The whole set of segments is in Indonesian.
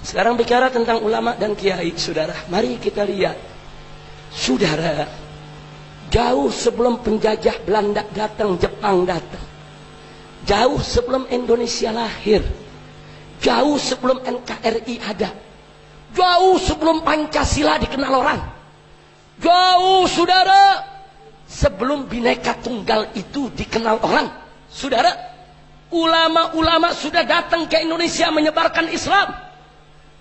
Sekarang bicara tentang ulama dan kiai, saudara. Mari kita lihat, saudara, jauh sebelum penjajah Belanda datang, Jepang datang, jauh sebelum Indonesia lahir, jauh sebelum NKRI ada, jauh sebelum Pancasila dikenal orang, jauh, saudara, sebelum Bhinneka Tunggal itu dikenal orang, saudara, ulama-ulama sudah datang ke Indonesia menyebarkan Islam.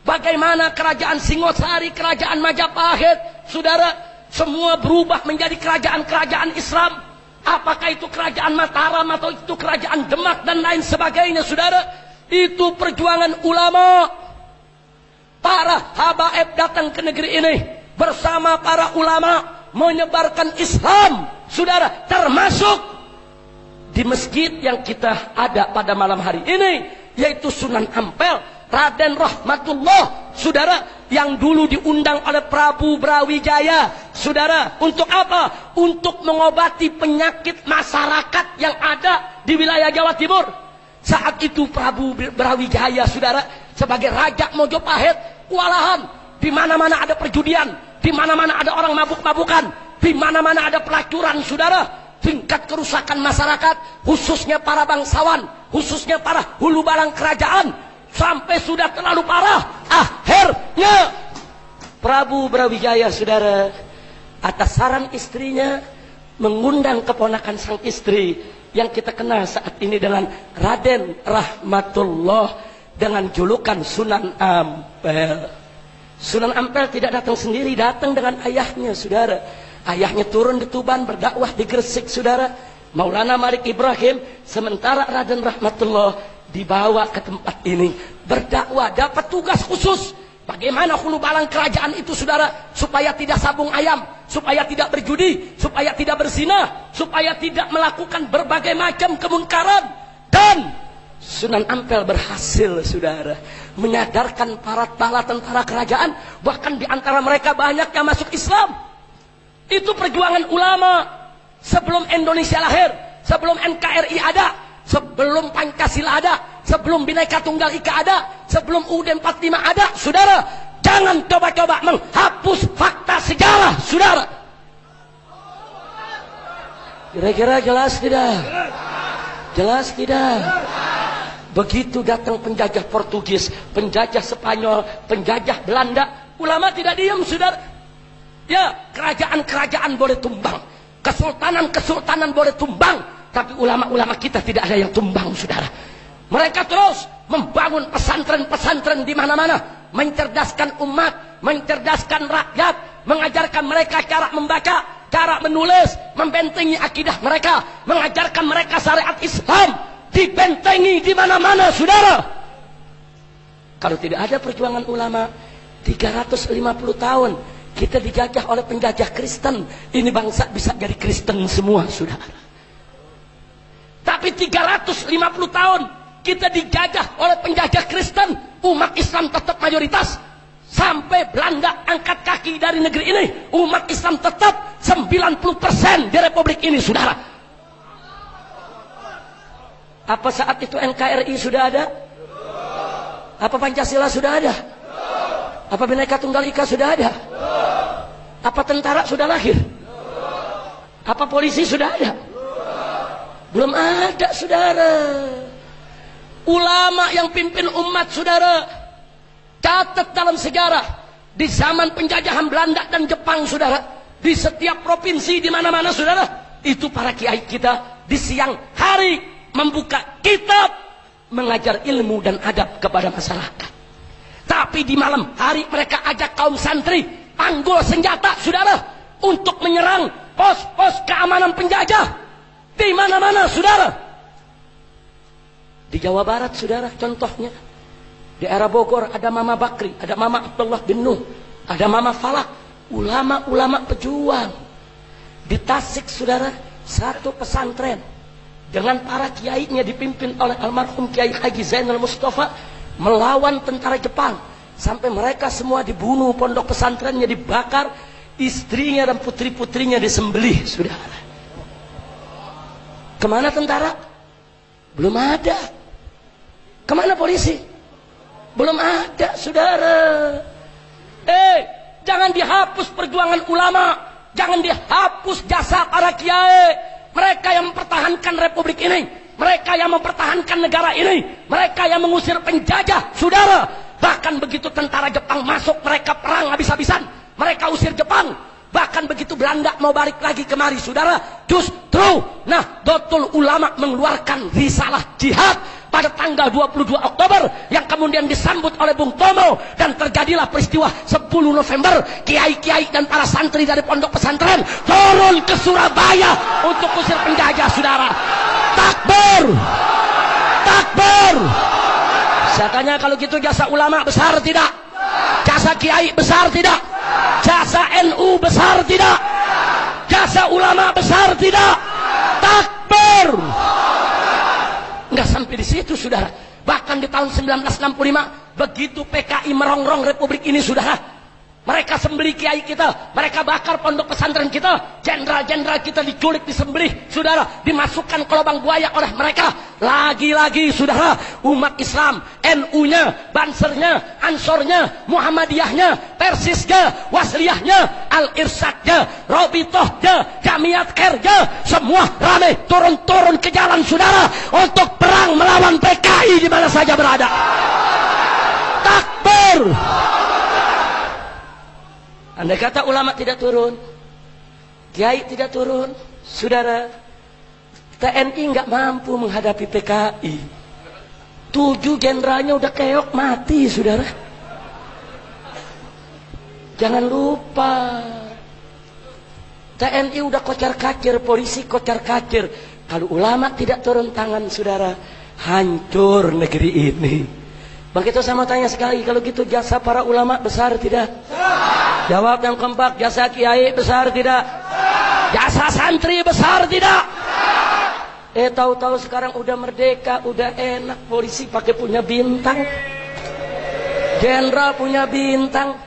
Bagaimana kerajaan Singosari, kerajaan Majapahit, saudara, semua berubah menjadi kerajaan-kerajaan Islam. Apakah itu kerajaan Mataram atau itu kerajaan Demak dan lain sebagainya, saudara. Itu perjuangan ulama. Para habaib datang ke negeri ini bersama para ulama menyebarkan Islam, saudara, termasuk di masjid yang kita ada pada malam hari ini, yaitu Sunan Ampel. Raden Rahmatullah, saudara, yang dulu diundang oleh Prabu Brawijaya, saudara, untuk apa? Untuk mengobati penyakit masyarakat yang ada di wilayah Jawa Timur. Saat itu Prabu Brawijaya, saudara, sebagai Raja Mojopahit, kewalahan. Di mana-mana ada perjudian, di mana-mana ada orang mabuk-mabukan, di mana-mana ada pelacuran, saudara. Tingkat kerusakan masyarakat, khususnya para bangsawan, khususnya para hulu balang kerajaan, sampai sudah terlalu parah. Akhirnya Prabu Brawijaya, saudara, atas saran istrinya mengundang keponakan sang istri yang kita kenal saat ini dengan Raden Rahmatullah dengan julukan Sunan Ampel. Sunan Ampel tidak datang sendiri, datang dengan ayahnya, saudara. Ayahnya turun di Tuban berdakwah di Gresik, saudara, Maulana Malik Ibrahim. Sementara Raden Rahmatullah dibawa ke tempat ini berdakwah, dapat tugas khusus. Bagaimana hulu balang kerajaan itu, saudara, supaya tidak sabung ayam, supaya tidak berjudi, supaya tidak berzina, supaya tidak melakukan berbagai macam kemunkaran. Dan Sunan Ampel berhasil, saudara, menyadarkan para tentara kerajaan, bahkan di antara mereka banyak yang masuk Islam. Itu perjuangan ulama sebelum Indonesia lahir, sebelum NKRI ada, sebelum Pancasila ada, sebelum Bhinneka Tunggal Ika ada, sebelum UUD 45 ada, saudara. Jangan coba-coba menghapus fakta sejarah, saudara. Kira-kira jelas tidak? Jelas tidak? Begitu datang penjajah Portugis, penjajah Spanyol, penjajah Belanda, ulama tidak diam, saudara. Ya, kerajaan-kerajaan boleh tumbang, kesultanan-kesultanan boleh tumbang, tapi ulama-ulama kita tidak ada yang tumbang, saudara. Mereka terus membangun pesantren-pesantren di mana-mana, mencerdaskan umat, mencerdaskan rakyat, mengajarkan mereka cara membaca, cara menulis, membentengi akidah mereka, mengajarkan mereka syariat Islam, dibentengi di mana-mana, saudara. Kalau tidak ada perjuangan ulama, 350 tahun kita dijajah oleh penjajah Kristen. Ini bangsa bisa jadi Kristen semua, saudara. Tapi 350 tahun kita dijajah oleh penjajah Kristen, umat Islam tetap mayoritas. Sampai Belanda angkat kaki dari negeri ini, umat Islam tetap 90% di Republik ini, saudara. Apa saat itu NKRI sudah ada? Apa Pancasila sudah ada? Apa Bhinneka Tunggal Ika sudah ada? Apa tentara sudah lahir? Apa polisi sudah ada? Belum ada, saudara. Ulama yang pimpin umat, saudara. Catat dalam sejarah, di zaman penjajahan Belanda dan Jepang, saudara, di setiap provinsi, di mana-mana, saudara, itu para kiai kita di siang hari membuka kitab, mengajar ilmu dan adab kepada masyarakat. Tapi di malam hari mereka ajak kaum santri panggul senjata, saudara, untuk menyerang pos-pos keamanan penjajah di mana-mana, saudara. Di Jawa Barat, saudara, contohnya di era Bogor ada Mama Bakri, ada Mama Abdullah bin Nuh, ada Mama Falak, ulama-ulama pejuang. Di Tasik, saudara, satu pesantren dengan para kiainya dipimpin oleh almarhum Kiai Haji Zainal Mustafa melawan tentara Jepang, sampai mereka semua dibunuh, pondok pesantrennya dibakar, istrinya dan putri-putrinya disembelih, saudara. Kemana tentara? Belum ada. Kemana polisi? Belum ada, saudara. Jangan dihapus perjuangan ulama, jangan dihapus jasa para kiai. Mereka yang mempertahankan republik ini, mereka yang mempertahankan negara ini, mereka yang mengusir penjajah, saudara. Bahkan begitu tentara Jepang masuk, mereka perang habis-habisan, mereka usir Jepang. Bahkan begitu Belanda mau balik lagi kemari, saudara, justru Nahdlatul Ulama mengeluarkan risalah jihad pada tanggal 22 Oktober yang kemudian disambut oleh Bung Tomo, dan terjadilah peristiwa 10 November. Kiai-kiai dan para santri dari pondok pesantren turun ke Surabaya untuk usir penjajah, saudara. Takbir, takbir. Saya tanya, kalau gitu jasa ulama besar tidak? Jasa kiai besar tidak? Jasa NU besar tidak? Jasa ulama besar tidak? Takbir. Nggak sampai di situ, saudara. Bahkan di tahun 1965, begitu PKI merongrong republik ini, saudara, mereka sembelih kiai kita, mereka bakar pondok pesantren kita, jenderal-jenderal kita diculik, disembelih, saudara, dimasukkan ke lubang buaya oleh mereka. Lagi-lagi, saudara, umat Islam, NU-nya, Bansernya, Ansornya, Muhammadiyahnya, Persisnya, Wasliyahnya, Al-Irsadnya, Robitohnya, Jamiat Khairnya, semua ramai turun-turun ke jalan, saudara, untuk perang melawan PKI di mana saja berada. Takbir. Andai kata ulama tidak turun, kiai tidak turun, saudara, TNI nggak mampu menghadapi PKI. 7 jenderalnya udah keok mati, saudara. Jangan lupa, TNI udah kocar-kacir, polisi kocar-kacir. Kalau ulama tidak turun tangan, saudara, hancur negeri ini. Begitu saya mau tanya sekali, kalau gitu jasa para ulama besar tidak? Jawab yang kompak, jasa kiai besar tidak? Jasa santri besar tidak? Tahu-tahu sekarang udah merdeka, udah enak, polisi pakai punya bintang, jenderal punya bintang.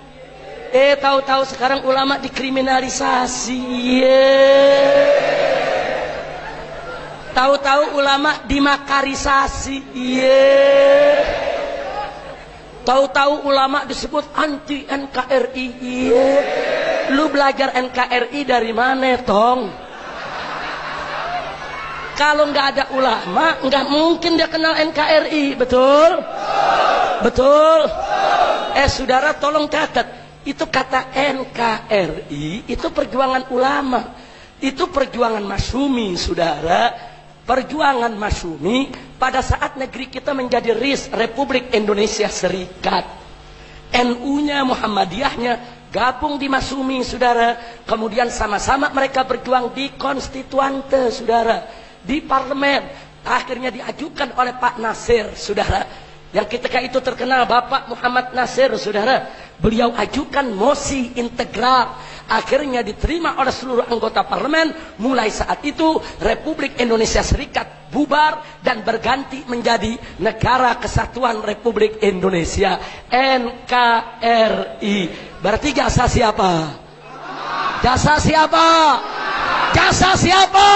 Tahu-tahu sekarang ulama dikriminalisasi. Tahu-tahu ulama dimakarisasi. Tahu-tahu ulama disebut anti NKRI. Lu belajar NKRI dari mana, Tong? Kalau nggak ada ulama, nggak mungkin dia kenal NKRI, betul? Betul? Saudara, tolong catat. Itu kata NKRI, itu perjuangan ulama. Itu perjuangan Masyumi, saudara. Perjuangan Masyumi pada saat negeri kita menjadi RIS, Republik Indonesia Serikat. NU-nya, Muhammadiyahnya gabung di Masyumi, saudara. Kemudian sama-sama mereka berjuang di konstituante, saudara, di parlemen. Akhirnya diajukan oleh Pak Nasir, saudara, yang ketika itu terkenal Bapak Muhammad Nasir, saudara. Beliau ajukan mosi integral, akhirnya diterima oleh seluruh anggota parlemen. Mulai saat itu Republik Indonesia Serikat bubar dan berganti menjadi Negara Kesatuan Republik Indonesia, NKRI. Berarti jasa siapa? Jasa siapa? Jasa siapa?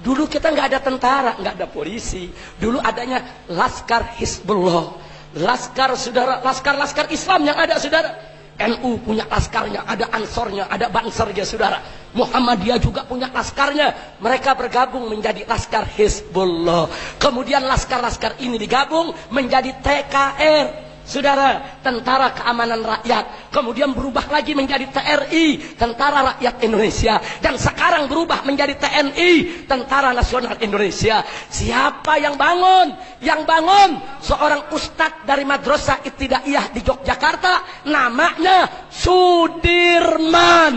Dulu kita nggak ada tentara, nggak ada polisi. Dulu adanya Laskar Hizbullah. Laskar, saudara, laskar Islam yang ada, saudara. NU punya laskarnya, ada Ansornya, ada Bansernya, saudara. Muhammadiyah juga punya laskarnya. Mereka bergabung menjadi Laskar Hizbullah. Kemudian laskar-laskar ini digabung menjadi TKR, saudara, Tentara Keamanan Rakyat. Kemudian berubah lagi menjadi TRI, Tentara Rakyat Indonesia. Dan sekarang berubah menjadi TNI, Tentara Nasional Indonesia. Siapa yang bangun? Yang bangun seorang ustadz dari Madrasah Ibtidaiyah di Yogyakarta, namanya Sudirman.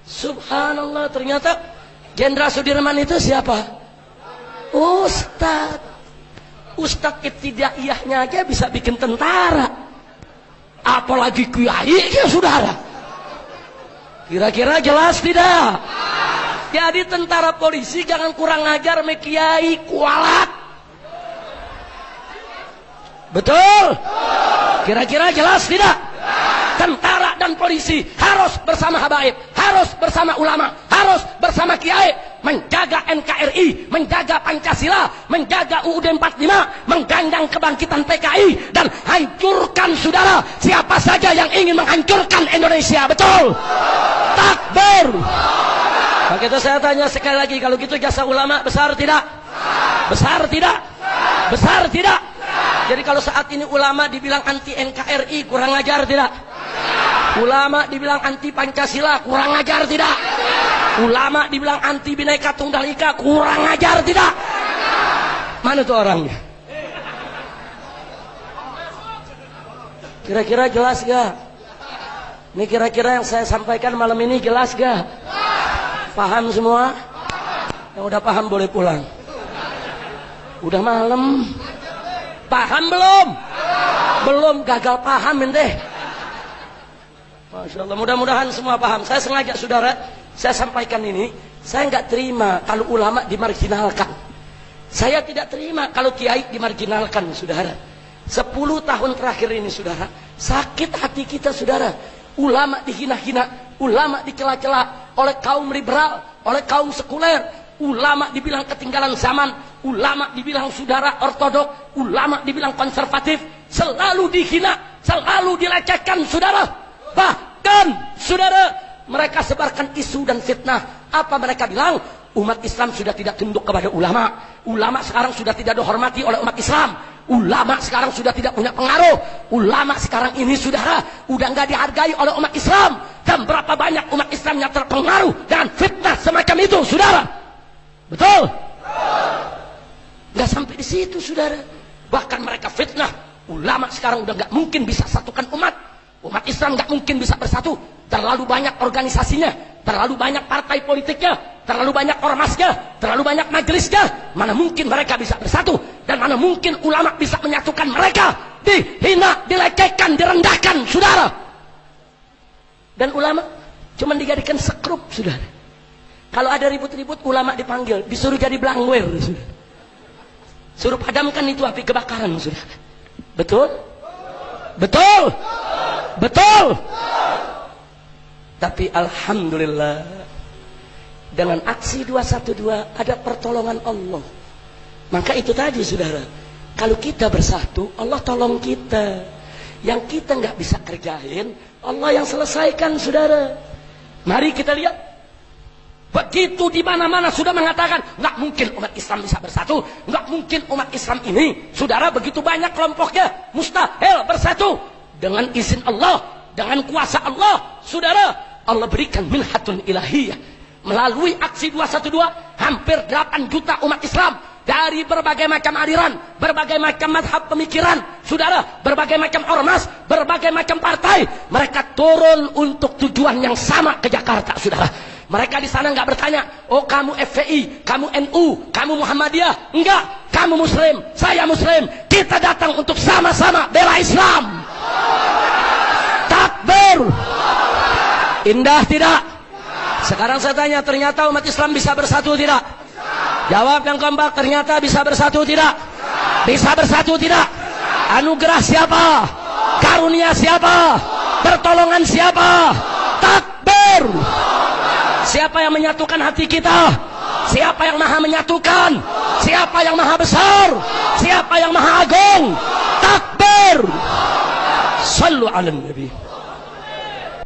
Subhanallah, ternyata Jenderal Sudirman itu siapa? Ustadz. Ustadz ibtidaiyahnya aja bisa bikin tentara, apalagi kiai, ya saudara. Kira-kira jelas tidak? Jadi tentara polisi jangan kurang ajar sama kiai, kualat. Betul? Kira-kira jelas tidak? Tentara dan polisi harus bersama habaib, harus bersama ulama, harus bersama kiai. menjaga NKRI, menjaga Pancasila, menjaga UUD 45, menggandang kebangkitan PKI, dan hancurkan saudara siapa saja yang ingin menghancurkan Indonesia. Betul? Takbir. Maka itu saya tanya sekali lagi, kalau gitu jasa ulama besar tidak? Besar tidak? Besar tidak? Jadi kalau saat ini ulama dibilang anti NKRI, kurang ajar tidak? Ulama dibilang anti Pancasila, kurang ajar tidak? Ulama dibilang anti Bhinneka Tunggal Ika, kurang ajar tidak? Mana tuh orangnya? Kira-kira jelas gak? Ini kira-kira yang saya sampaikan malam ini jelas gak? Paham semua? Yang udah paham boleh pulang. Udah malam. Paham belum? Belum, gagal paham ente. Masya Allah, mudah-mudahan semua paham. Saya sengaja saudara, saya sampaikan ini. Saya nggak terima kalau ulama dimarginalkan. Saya tidak terima kalau kiai dimarginalkan, saudara. 10 tahun terakhir ini, saudara, sakit hati kita, saudara. Ulama dihina-hina, ulama dicela-cela oleh kaum liberal, oleh kaum sekuler. Ulama dibilang ketinggalan zaman, ulama dibilang saudara ortodok, ulama dibilang konservatif, selalu dihina, selalu dilecehkan, saudara. Bahkan, saudara, mereka sebarkan isu dan fitnah. Apa mereka bilang? Umat Islam sudah tidak tunduk kepada ulama. Ulama sekarang sudah tidak dihormati oleh umat Islam. Ulama sekarang sudah tidak punya pengaruh. Ulama sekarang ini, saudara, udah nggak dihargai oleh umat Islam. Dan berapa banyak umat Islam yang terpengaruh dengan fitnah semacam itu, saudara? Betul? Nggak sampai di situ, saudara. Bahkan mereka fitnah. Ulama sekarang udah nggak mungkin bisa satukan umat. Umat Islam nggak mungkin bisa bersatu. Terlalu banyak organisasinya, terlalu banyak partai politiknya, terlalu banyak ormasnya, terlalu banyak majelisnya. Mana mungkin mereka bisa bersatu? Dan mana mungkin ulama bisa menyatukan mereka? Dihina, dilecehkan, direndahkan, saudara. Dan ulama cuma dijadikan sekrup, saudara. Kalau ada ribut-ribut, ulama dipanggil, disuruh jadi belangwer, saudara. Suruh padamkan itu api kebakaran, saudara. Betul? Betul? Betul? Tapi alhamdulillah, dengan aksi 212 ada pertolongan Allah. Maka itu tadi, saudara, kalau kita bersatu, Allah tolong kita. Yang kita nggak bisa kerjain, Allah yang selesaikan, saudara. Mari kita lihat. Begitu di mana-mana sudah mengatakan nggak mungkin umat Islam bisa bersatu, nggak mungkin umat Islam ini, saudara, begitu banyak kelompoknya, mustahil bersatu. Dengan izin Allah, dengan kuasa Allah, saudara, Allah berikan minhatun ilahiyah. Melalui aksi 212, hampir 8 juta umat Islam dari berbagai macam aliran, berbagai macam mazhab pemikiran, saudara, berbagai macam ormas, berbagai macam partai, mereka turun untuk tujuan yang sama ke Jakarta, saudara. Mereka di sana nggak bertanya, oh kamu FPI, kamu NU, kamu Muhammadiyah. Enggak, kamu Muslim, saya Muslim. Kita datang untuk sama-sama bela Islam. Takbir. Indah tidak? Sekarang saya tanya, ternyata umat Islam bisa bersatu tidak? Jawab yang kompak, ternyata bisa bersatu tidak? Bisa bersatu tidak? Anugerah siapa? Karunia siapa? Pertolongan siapa? Takbir. Siapa yang menyatukan hati kita? Siapa yang maha menyatukan? Siapa yang maha besar? Siapa yang maha agung? Takbir. Sallu ala nabi.